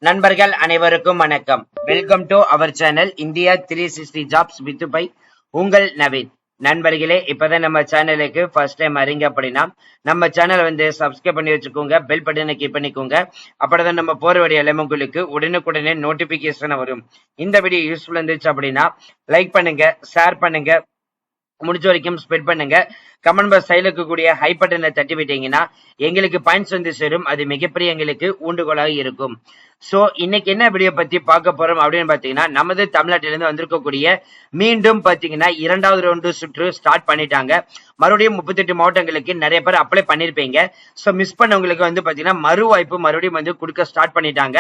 நண்பர்கள் அனைவருக்கும் வணக்கம். Welcome to our channel India 360 jobs with by உங்கள் நவீன். நண்பர்களே, இப்பதான் நம்ம சேனலுக்கு ஃபர்ஸ்ட் டைம் அறிங்க அப்படின்னா நம்ம சேனலை வந்து சப்ஸ்கிரைப் பண்ணி வச்சுக்கோங்க, பெல் பட்டனை கிளிக் பண்ணிக்கோங்க. அப்படிதான் நம்ம போற வீடியோ எல்லாமே உங்களுக்கு உடனுக்குடனே நோட்டிபிகேஷன் வரும். இந்த வீடியோ யூஸ்ஃபுல் இருந்துச்சு அப்படின்னா லைக் பண்ணுங்க, ஷேர் பண்ணுங்க, முடிஞ்ச வரைக்கும் ஸ்ப்ரெட் பண்ணுங்க. கமெண்ட் பாக்ஸ் சைடுல இருக்கக்கூடிய ஹை பட்டனை தட்டி விட்டீங்கன்னா எங்களுக்கு பாயிண்ட்ஸ் வந்து சேரும். அது மிகப்பெரிய எங்களுக்கு ஊண்டுகோலாக இருக்கும். சோ இன்னைக்கு என்ன வீடியோ பத்தி பார்க்க போறோம் அப்படின்னு பாத்தீங்கன்னா, நமது தமிழ்நாட்டிலிருந்து வந்திருக்கக்கூடிய மீண்டும் பாத்தீங்கன்னா 2வது ரவுண்டு சுற்று ஸ்டார்ட் பண்ணிட்டாங்க. மறுபடியும் 38 மாவட்டங்களுக்கு நிறைய பேர் அப்ளை பண்ணிருப்பீங்க. சோ மிஸ் பண்ணவங்களுக்கு வந்து பாத்தீங்கன்னா மறு வாய்ப்பு மறுபடியும் வந்து கொடுக்க ஸ்டார்ட் பண்ணிட்டாங்க.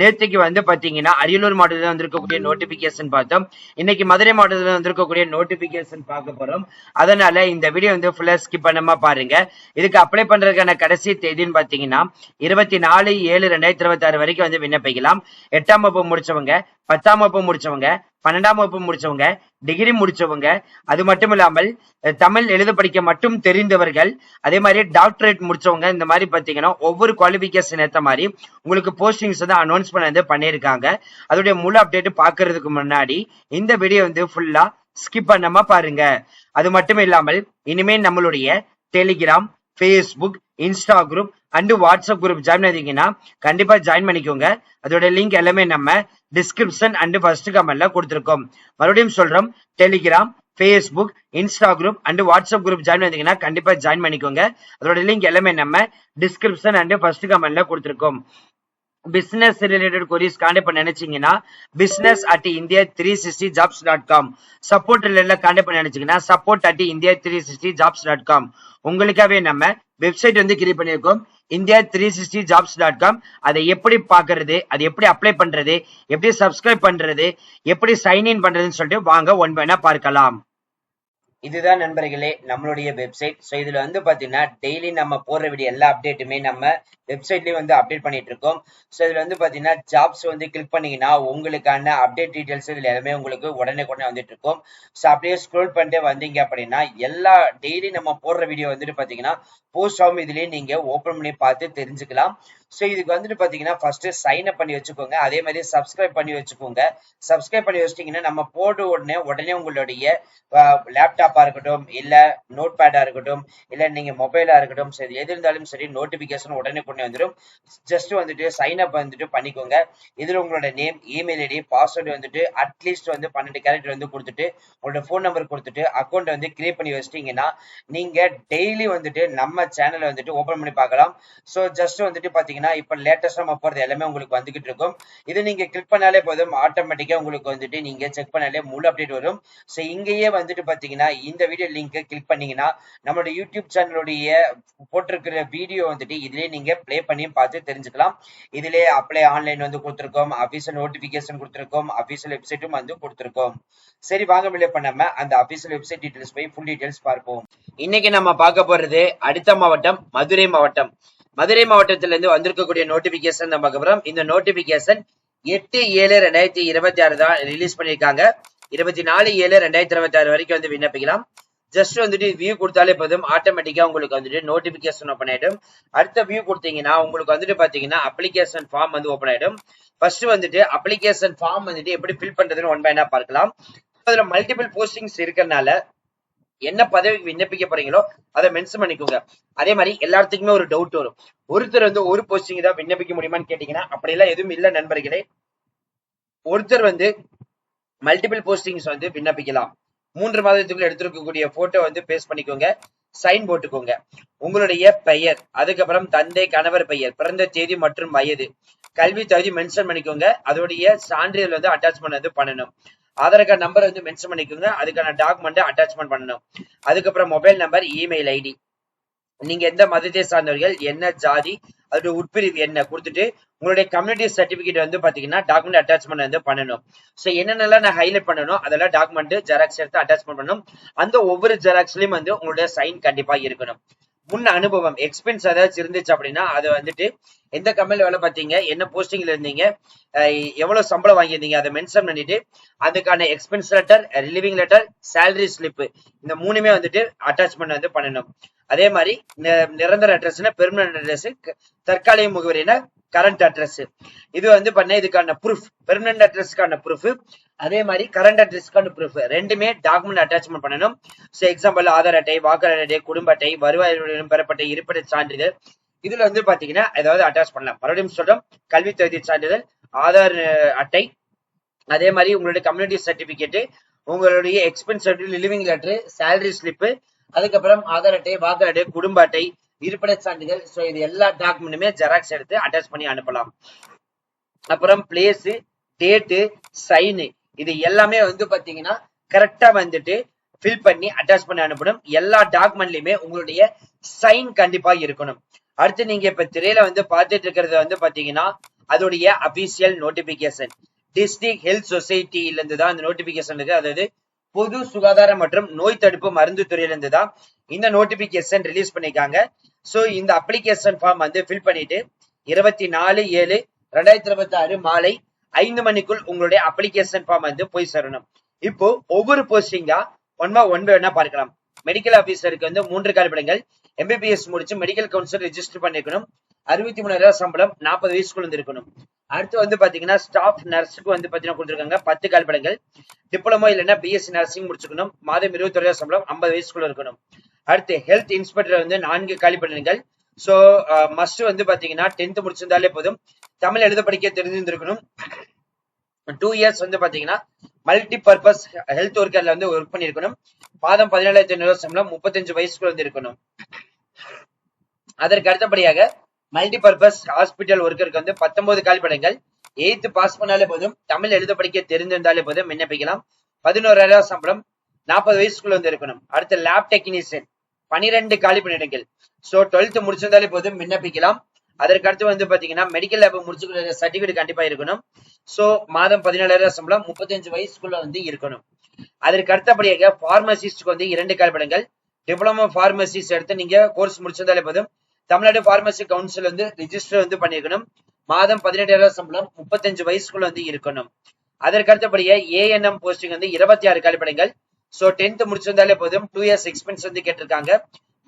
நேற்றுக்கு வந்து பாத்தீங்கன்னா அரியலூர் மாவட்டத்தில் வந்திருக்கக்கூடிய நோட்டிபிகேஷன் பார்த்தோம். இன்னைக்கு மதுரை மாவட்டத்தில் வந்திருக்கக்கூடிய நோட்டிபிகேஷன் பார்க்க போறோம். அதனால இந்த வீடியோ வந்து ஃபுல்லா ஸ்கிப் பண்ணாம பாருங்க. இதுக்கு அப்ளை பண்றதுக்கான கடைசி தேதின்னு பாத்தீங்கன்னா 24/7/2026 வரைக்கும் வந்து விண்ணப்பிக்கலாம். 8ஆம் வகுப்பு முடிச்சவங்க, 10ஆம் வகுப்பு முடிச்சவங்க, 12ஆம் வகுப்பு முடிச்சவங்க, டிகிரி முடிச்சவங்க, அது மட்டும் இல்லாமல் தமிழ் எழுத படிக்க மட்டும் தெரிந்தவர்கள், அதே மாதிரி டாக்டரேட் முடிச்சவங்க, இந்த மாதிரி பாத்தீங்கன்னா ஒவ்வொரு குவாலிபிகேஷன் ஏற்ற மாதிரி உங்களுக்கு போஸ்டிங்ஸ் வந்து அனௌன்ஸ்மெண்ட் வந்து பண்ணியிருக்காங்க. அதோடைய முழு அப்டேட் பாக்குறதுக்கு முன்னாடி இந்த வீடியோ வந்து ஃபுல்லா ஸ்கிப் பண்ணாம பாருங்க. அது மட்டும் இல்லாமல் இனிமே நம்மளுடைய Telegram, Facebook, Insta group and WhatsApp group join பண்ணீங்கன்னா கண்டிப்பா ஜாயின் பண்ணிக்கோங்க. அதோட லிங்க் எல்லாமே நம்ம டிஸ்கிரிப்ஷன் அண்ட் ஃபர்ஸ்ட் கமெண்ட்ல கொடுத்திருக்கோம். மறுபடியும் சொல்றோம், Telegram, Facebook, Insta group and WhatsApp group join பண்ணீங்கன்னா கண்டிப்பா ஜாயின் பண்ணிக்கோங்க. அதோட லிங்க் எல்லாமே நம்ம டிஸ்கிரிப்ஷன் அண்ட் ஃபர்ஸ்ட் கமெண்ட்ல கொடுத்திருக்கோம். பிசினஸ் ரிலேட்டட் கொரிஸ் கான்டாக்ட் பண்ண நினைச்சீங்கன்னா business@india360jobs.com, சப்போர்ட் ரிலேட்டட் கான்டாக்ட் பண்ண நினைச்சீங்கன்னா support@india360jobs.com. உங்களுக்காகவே நம்ம வெப்சைட் வந்து கிரியேட் பண்ணியிருக்கோம், india360jobs.com. அதை எப்படி பாக்குறது, அது எப்படி அப்ளை பண்றது, எப்படி சப்ஸ்கிரைப் பண்றது, எப்படி சைன் இன் பண்றதுன்னு சொல்லிட்டு வாங்க ஒன் பை ஒன்னா பார்க்கலாம். இதுதான் நண்பர்களே நம்மளுடைய வெப்சைட். ஸோ இதுல வந்து பாத்தீங்கன்னா டெய்லி நம்ம போடுற வீடியோ எல்லா அப்டேட்டுமே நம்ம வெப்சைட்லயே வந்து அப்டேட் பண்ணிட்டு இருக்கோம். ஸோ இதுல வந்து பாத்தீங்கன்னா ஜாப்ஸ் வந்து கிளிக் பண்ணீங்கன்னா உங்களுக்கான அப்டேட் டீடைல்ஸ் இதுல எல்லாமே உங்களுக்கு உடனே வந்துட்டு இருக்கும். ஸோ அப்படியே ஸ்க்ரோல் பண்ணிட்டு வந்தீங்க அப்படின்னா எல்லா டெய்லி நம்ம போடுற வீடியோ வந்துட்டு பாத்தீங்கன்னா போஸ்ட் ஆகும். இதுலயே நீங்க ஓபன் பண்ணி பார்த்து தெரிஞ்சுக்கலாம். ஸோ இதுக்கு வந்துட்டு பாத்தீங்கன்னா ஃபர்ஸ்ட் சைன் அப் பண்ணி வச்சுக்கோங்க, அதே மாதிரி சப்ஸ்கிரைப் பண்ணி வச்சுக்கோங்க. சப்ஸ்கிரைப் பண்ணி வச்சிட்டீங்கன்னா நம்ம போட உடனே உங்களுடைய லேப்டாப்பா இருக்கட்டும், இல்ல நோட் பேடா இருக்கட்டும், இல்ல நீங்க மொபைலா இருக்கட்டும், சரி எது இருந்தாலும் சரி நோட்டிபிகேஷன் உடனே கொண்டு வந்துடும். ஜஸ்ட் வந்துட்டு சைன் அப் வந்துட்டு பண்ணிக்கோங்க. இதுல உங்களோட நேம், இமெயில் ஐடி, பாஸ்வேர்டு வந்துட்டு அட்லீஸ்ட் வந்து 12 கேரக்டர் வந்து கொடுத்துட்டு உங்களோட போன் நம்பர் கொடுத்துட்டு அக்கௌண்ட் வந்து கிரியேட் பண்ணி வச்சிட்டீங்கன்னா நீங்க டெய்லி வந்துட்டு நம்ம சேனல் வந்துட்டு ஓபன் பண்ணி பார்க்கலாம். ஸோ ஜஸ்ட் வந்துட்டு பாத்தீங்கன்னா இப்ப லேட்டஸ்டா நம்ம போறது எல்லாமே உங்களுக்கு வந்துகிட்டு இருக்கும். இது நீங்க கிளிக் பண்ணாலே போதும், ஆட்டோமேட்டிக்கா உங்களுக்கு வந்துட்டு நீங்க செக் பண்ணாலே முழு அப்டேட் வரும். ஸோ இங்கேயே வந்துட்டு பாத்தீங்கன்னா இந்த வீடியோ லிங்கை கிளிக் பண்ணீங்கன்னா நம்மளோட யூடியூப் சேனலுடைய போட்டிருக்கிற வீடியோ வந்துட்டு இதுலயே நீங்க பிளே பண்ணி பார்த்து தெரிஞ்சுக்கலாம். இதுலயே அப்ளை ஆன்லைன் வந்து கொடுத்திருக்கோம், அபிஷியல் நோட்டிபிகேஷன் கொடுத்திருக்கோம், அபிஷியல் வெப்சைட்டும் வந்து கொடுத்திருக்கோம். சரி வாங்க மில்லே பண்ணாம அந்த அபிஷியல் வெப்சைட் டீடைல்ஸ் போய் ஃபுல் டீடைல்ஸ் பார்ப்போம். இன்னைக்கு நம்ம பார்க்க போறது அடுத்த மாவட்டம் மதுரை மாவட்டம். மதுரை மாவட்டத்தில இருந்து வந்திருக்கக்கூடிய நோட்டிபிகேஷன் நம்ம பார்க்க போறோம். இந்த நோட்டிபிகேஷன் 8/7/2026 தான் ரிலீஸ் பண்ணிருக்காங்க. 24/7/2026 வரைக்கும் வந்து விண்ணப்பிக்கலாம். ஜஸ்ட் வந்துட்டு வியூ கொடுத்தாலே போதும், ஆட்டோமேட்டிக்கா உங்களுக்கு வந்துட்டு நோட்டிபிகேஷன் ஓப்பன் ஆயிடும். அடுத்த வியூ கொடுத்தீங்கன்னா உங்களுக்கு வந்துட்டு பாத்தீங்கன்னா அப்ளிகேஷன் ஃபார்ம் வந்து ஓப்பன் ஆயிடும். ஃபர்ஸ்ட் வந்துட்டு அப்ளிகேஷன் ஃபார்ம் வந்துட்டு எப்படி ஃபில் பண்றதுன்னு ஒன் பை ஒன்னா பார்க்கலாம். அதுல மல்டிபிள் போஸ்டிங்ஸ் இருக்கறனால என்ன பதவிக்கு விண்ணப்பிக்க போறீங்களோ அதை மென்ஷன் பண்ணிக்கோங்க. அதே மாதிரி எல்லாத்துக்குமே ஒரு டவுட் வரும், ஒருத்தர் வந்து ஒரு போஸ்டிங் தான் விண்ணப்பிக்க முடியுமான்னு கேட்டீங்கன்னா அப்படி எல்லாம் எதுவும் இல்ல நண்பர்களே. ஒருத்தர் வந்து மல்டிபிள் போஸ்டிங்ஸ் வந்து விண்ணப்பிக்கலாம். 3 மாதத்துக்குள்ள எடுத்திருக்கக்கூடிய போட்டோ வந்து பேஸ்ட் பண்ணிக்கோங்க, சைன் போட்டுக்கோங்க. உங்களுடைய பெயர், அதுக்கப்புறம் தந்தை கணவர் பெயர், பிறந்த தேதி மற்றும் வயது, கல்வி தகுதி மென்ஷன் பண்ணிக்கோங்க. அதோடைய சான்றிதழ் வந்து அட்டாச்மெண்ட் வந்து பண்ணணும். ஆதார் கார்டு நம்பர் வந்து மென்ஷன் பண்ணிக்கோங்க, அதுக்கான டாக்குமெண்ட் அட்டாச்மெண்ட் பண்ணணும். அதுக்கப்புறம் மொபைல் நம்பர், இமெயில் ஐடி, நீங்க எந்த மதத்தை சார்ந்தவர்கள், என்ன ஜாதி, அதோட உட்பிரிவு என்ன கொடுத்துட்டு உங்களுடைய கம்யூனிட்டி சர்டிபிகேட் வந்து பாத்தீங்கன்னா டாக்குமெண்ட் அட்டாச்மெண்ட் வந்து பண்ணணும். சோ என்னென்னலாம் நான் ஹைலைட் பண்ணணும் அதெல்லாம் டாக்குமெண்ட் ஜெராக்ஸ் எடுத்து அட்டாச்மெண்ட் பண்ணணும். அந்த ஒவ்வொரு ஜெராக்ஸ்லயும் வந்து உங்களுடைய சைன் கண்டிப்பா இருக்கணும். முன் அனுபவம், எக்ஸ்பீரியன்ஸ் ஏதாச்சும் இருந்துச்சு அப்படின்னா அதை வந்துட்டு எந்த கம்பெனில வேலை பார்த்தீங்க, என்ன போஸ்டிங்ல இருந்தீங்க, எவ்வளவு சம்பளம் வாங்கியிருந்தீங்க அதை மென்ஷன் பண்ணிட்டு அதுக்கான expense letter, relieving letter, salary slip, இந்த மூணுமே வந்துட்டு அட்டாச்மெண்ட் வந்து பண்ணணும். அதே மாதிரி நிரந்தர அட்ரஸ்னா பெர்மனன்ட் அட்ரஸ், தற்காலிக முகவரினா கரண்ட் அட்ரஸ். இது வந்து பண்ண இதுக்கான ப்ரூஃப், பெர்மனன்ட் அட்ரஸ்க்கான ப்ரூஃப், அதே மாதிரி கரண்ட் அட்ரஸ்க்கான ப்ரூஃப் ரெண்டுமே டாக்குமெண்ட் அட்டாச்மெண்ட் பண்ணணும். ஸோ எக்ஸாம்பிள் ஆதார் அட்டை, வாக்காளர் அட்டை, குடும்ப அட்டை, வருவாய் பெறப்பட்ட இருப்பிட சான்றிதழ், இதுல வந்து பாத்தீங்கன்னா ஏதாவது அட்டாச் பண்ணலாம். மறுபடியும் சொல்றோம், கல்வி தகுதி சான்றிதழ், ஆதார் அட்டை, அதே மாதிரி உங்களுடைய கம்யூனிட்டி சர்டிபிகேட், உங்களுடைய expense certificate, living letter, salary slip, அதுக்கப்புறம் ஆதார் அட்டை, வாக்காளர் அட்டை, குடும்ப அட்டை, இருப்பிட சான்றிதழ். ஸோ இது எல்லா டாக்குமெண்ட்டுமே ஜெராக்ஸ் எடுத்து அட்டாச் பண்ணி அனுப்பலாம். அப்புறம் பிளேஸ், டேட்டு, சைனு, இது எல்லாமே வந்து பாத்தீங்கன்னா கரெக்டா வந்துட்டு ஃபில் பண்ணி அட்டாச் பண்ணி அனுப்பணும். எல்லா டாக்குமெண்ட்லயுமே உங்களுடைய சைன் கண்டிப்பா இருக்கணும். அடுத்து நீங்க இப்ப திரையில வந்து பார்த்துட்டு இருக்கிறது வந்து பாத்தீங்கன்னா அதோடைய அபிஷியல் நோட்டிபிகேஷன். டிஸ்ட்ரிக்ட் ஹெல்த் சொசைட்டில இருந்து தான் இந்த நோட்டிபிகேஷன் இருக்கு. அதாவது பொது சுகாதாரம் மற்றும் நோய் தடுப்பு மருந்து துறையில இருந்து தான் இந்த நோட்டிபிகேஷன் ரிலீஸ் பண்ணிருக்காங்க. சோ இந்த அப்ளிகேஷன் ஃபார்ம் வந்து ஃபில் பண்ணிட்டு 24/7/2026 மாலை 5 மணிக்குள் உங்களுடைய அப்ளிகேஷன் ஃபார்ம் வந்து போய் சேரணும். இப்போ ஒவ்வொரு போஸ்டிங்கா ஒன் பை ஒன்னா பார்க்கலாம். மெடிக்கல் ஆபீசருக்கு வந்து 3 காலிப்படங்கள், MBBS முடிச்சு மெடிக்கல் கவுன்சில் ரெஜிஸ்டர் பண்ணிருக்கணும், 63,000 சம்பளம், 40 வயசுக்குள்ள இருக்கணும். அடுத்து வந்து பாத்தீங்கன்னா ஸ்டாஃப் நர்ஸுக்கு வந்து பாத்தீங்கன்னா கொடுத்துருக்காங்க 10 காலிப்படங்கள், டிப்ளமோ இல்லைன்னா பிஎஸ்சி நர்சிங் முடிச்சுக்கணும், மாதம் 21,000 சம்பளம், 50 வயசுக்குள்ள இருக்கணும். அடுத்து ஹெல்த் இன்ஸ்பெக்டர் வந்து 4 காலிப்படங்கள். சோ மஸ்ட் வந்து பாத்தீங்கன்னா 10th முடிச்சிருந்தாலே போதும், தமிழ் எழுத படிக்க தெரிஞ்சிருக்கணும், 2 இயர்ஸ் வந்து பாத்தீங்கன்னா மல்டி பர்பஸ் ஹெல்த் ஒர்க்கர்ல வந்து ஒர்க் பண்ணிருக்கணும், மாதம் 17,500 சம்பளம், 35 வயசுக்குள்ள வந்து இருக்கணும். அதற்கு அடுத்தபடியாக மல்டி பர்பஸ் ஹாஸ்பிட்டல் ஒர்க்கருக்கு வந்து 19 காலிப்படங்கள், 8th பாஸ் பண்ணாலே போதும், தமிழ் எழுத படிக்க தெரிந்திருந்தாலே போதும் விண்ணப்பிக்கலாம், 11,000 சம்பளம், 40 வயசுக்குள்ள வந்து இருக்கணும். அடுத்து லேப் டெக்னீஷியன் 12 காலிப்படங்கள். சோ 12th முடிச்சிருந்தாலே போதும் விண்ணப்பிக்கலாம். அதற்கு அடுத்து வந்து பாத்தீங்கன்னா மெடிக்கல் லேப் முடிச்சுக்கிற சர்டிபிகேட் கண்டிப்பா இருக்கணும். சோ மாதம் 17,000 சம்பளம், 35 வயசுக்குள்ள வந்து இருக்கணும். அதற்கு அடுத்தபடியாக பார்மசிஸ்டுக்கு வந்து 2 காலிப்படங்கள், டிப்ளமோ பார்மசிஸ்ட் எடுத்து நீங்க கோர்ஸ் முடிச்சிருந்தாலே போதும், தமிழ்நாடு பார்மசி கவுன்சில் வந்து ரிஜிஸ்டர் வந்து பண்ணிருக்கணும், மாதம் 18,000 சம்பளம், 35 வயசுக்குள்ள வந்து இருக்கணும். அதற்கு அடுத்தபடியாக ANM போஸ்டிங் வந்து 26 காலிப்படங்கள். சோ 10th முடிச்சிருந்தாலே போதும், 2 இயர்ஸ் எக்ஸ்பென்ஸ் வந்து கேட்டிருக்காங்க,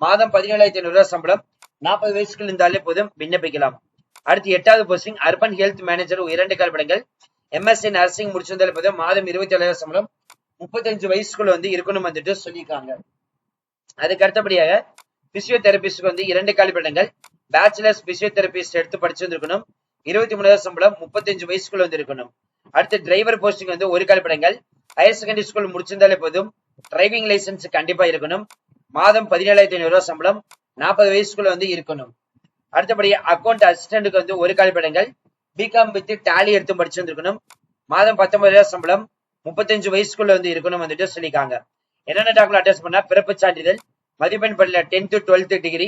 மாதம் 17,500 சம்பளம், 40 வயசுக்குள்ள இருந்தாலே போதும் விண்ணப்பிக்கலாம். அடுத்து 8வது போஸ்டிங் அர்பன் ஹெல்த் மேனேஜர் 2 காலிப்படங்கள், MSc நர்சிங் முடிச்சிருந்தாலே போதும், மாதம் 27,000 சம்பளம், 35 வயசுக்குள்ள வந்து இருக்கணும் வந்துட்டு சொல்லியிருக்காங்க. அதுக்கு அடுத்தபடியாக பிசியோதெரபிஸ்டுக்கு வந்து 2 காலிப்படங்கள், பேச்சுலர்ஸ் பிசியோதெரபிஸ்ட் எடுத்து படிச்சிருந்திருக்கணும், 23,000 சம்பளம், 35 வயசுக்குள்ள வந்து இருக்கணும். அடுத்து டிரைவர் போஸ்டிங் வந்து 1 காலிப்படங்கள், ஹையர் செகண்டரி ஸ்கூல் முடிச்சிருந்தாலே போதும், டிரைவிங் லைசன்ஸ் கண்டிப்பா இருக்கணும், மாதம் 17,500 சம்பளம், 40 வயசுக்குள்ள வந்து இருக்கணும். அடுத்தபடி அக்கௌண்ட் அசிஸ்டன்ட்டுக்கு வந்து 1 காலிப்படங்கள், பிகாம் வித் டேலி எடுத்து படிச்சிருந்திருக்கணும், மாதம் 19,000 சம்பளம், 35 வயசுக்குள்ள வந்து இருக்கணும் வந்துட்டு சொல்லியிருக்காங்க. என்னென்ன டாக்குமெண்ட் அட்டாச் பண்ணா பிறப்பு சான்றிதழ், மதிப்பெண் பள்ளியில 10th 12th டிகிரி,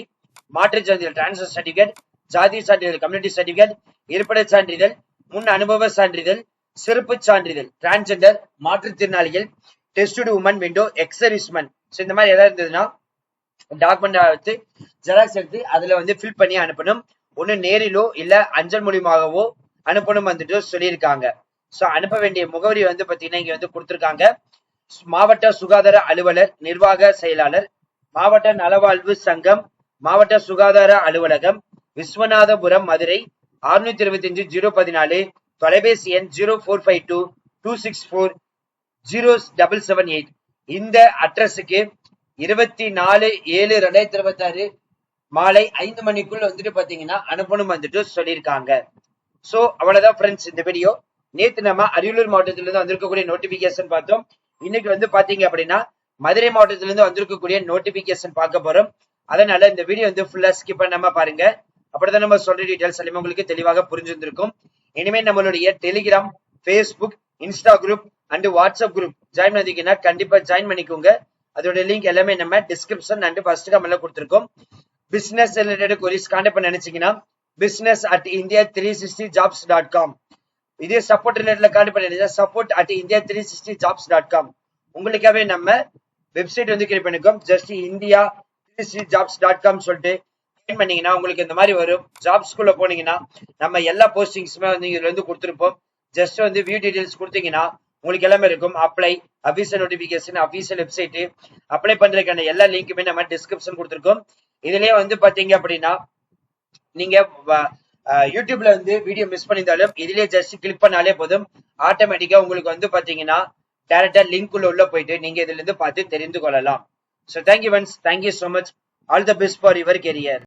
மாற்றுச் சான்றிதழ் டிரான்ஸ்ஃபர் சர்டிபிகேட், ஜாதி சான்றிதழ் கம்யூனிட்டி சர்டிபிகேட், இருப்பிட சான்றிதழ், முன் அனுபவ சான்றிதழ், சிறப்பு சான்றிதழ், டிரான்ஸ்ஜெண்டர், மாற்றுத்திறனாளிகள், டெஸ்டட் உமன் விண்டோ, எக்ஸர்விஸ்மன், இந்த மாதிரி ஏதாவது இருந்ததுன்னா டாக்குமெண்ட் எடுத்து ஜெராக்ஸ் எடுத்து அதுல வந்து ஃபில் பண்ணி அனுப்பணும். ஒண்ணு நேரிலோ இல்ல அஞ்சல் மூலியமாகவோ அனுப்பணும் வந்துட்டு சொல்லியிருக்காங்க. சோ அனுப்ப வேண்டிய முகவரி வந்து பாத்தீங்கன்னா இங்க வந்து கொடுத்திருக்காங்க. மாவட்ட சுகாதார அலுவலர், நிர்வாக செயலாளர், மாவட்ட நலவாழ்வு சங்கம், மாவட்ட சுகாதார அலுவலகம், விஸ்வநாதபுரம், மதுரை 625-014, தொலைபேசி எண் 0452-264-0778. இந்த அட்ரஸுக்கு 24/7/2026 மாலை 5 மணிக்குள்ள வந்துட்டு பாத்தீங்கன்னா அனுப்பணும் வந்துட்டு சொல்லியிருக்காங்க. சோ அவ்வளவுதான் ஃப்ரெண்ட்ஸ் இந்த வீடியோ. நேத்து நம்ம அரியலூர் மாவட்டத்தில இருந்து வந்திருக்கக்கூடிய நோட்டிபிகேஷன் பார்த்தோம். இன்னைக்கு வந்து பாத்தீங்க அப்படின்னா மதுரை மாவட்டத்தில இருந்து வந்திருக்கக்கூடிய நோட்டிபிகேஷன் பார்க்க போறோம். அதனால இந்த வீடியோ வந்து ஃபுல்லா ஸ்கிப் பண்ணாம பாருங்க. அப்படிதான் நம்ம சொல்ற டீடைல்ஸ் எல்லாமே உங்களுக்கு தெளிவாக புரிஞ்சிருக்கும். இனிமே நம்மளுடைய Telegram, Facebook, Insta group and WhatsApp group join பண்ணிக்கீங்கன்னா கண்டிப்பா ஜாயின் பண்ணிக்கோங்க. அதோட லிங்க் எல்லாமே நம்ம டிஸ்கிரிப்ஷன் அண்ட் ஃபர்ஸ்ட் கமெண்ட்ல கொடுத்திருக்கோம். பிசினஸ் ரிலேட்டட் கொரிஸ் கான்டாக்ட் பண்ண நினைச்சீங்கன்னா business@india360jobs.com. இதே சப்போர்ட் ரிலேட்டட்ல கான்டாக்ட் பண்ணி support@india360jobs.com. உங்களுக்காகவே நம்ம வெப்சைட் வந்து கிரியேட் பண்ணிருக்கோம். ஜஸ்ட் india360jobs.com சொல்லிட்டு கிளிக் பண்ணீங்கன்னா உங்களுக்கு இந்த மாதிரி வரும். ஜாப்ஸ்குள்ள போனீங்கன்னா நம்ம எல்லா போஸ்டிங்ஸுமே வந்து இதுல இருந்து கொடுத்திருப்போம். ஜஸ்ட் வந்து வியூ டீடைல்ஸ் கொடுத்தீங்கன்னா உங்களுக்கு எல்லாமே இருக்கும். Apply, official notification, official website, apply பண்றதுக்கான எல்லா லிங்க்குமே நம்ம டிஸ்கிரிப்ஷன் கொடுத்திருக்கோம். இதுலயே வந்து பாத்தீங்க அப்படின்னா நீங்க யூடியூப்ல வந்து வீடியோ மிஸ் பண்ணியிருந்தாலும் இதுலயே ஜஸ்ட் கிளிக் பண்ணாலே போதும், ஆட்டோமேட்டிக்கா உங்களுக்கு வந்து பாத்தீங்கன்னா டைரக்டா லிங்க் உள்ள போயிட்டு நீங்க இதுல இருந்து பார்த்து தெரிந்து கொள்ளலாம். So thank you once, thank you so much, all the best for your career.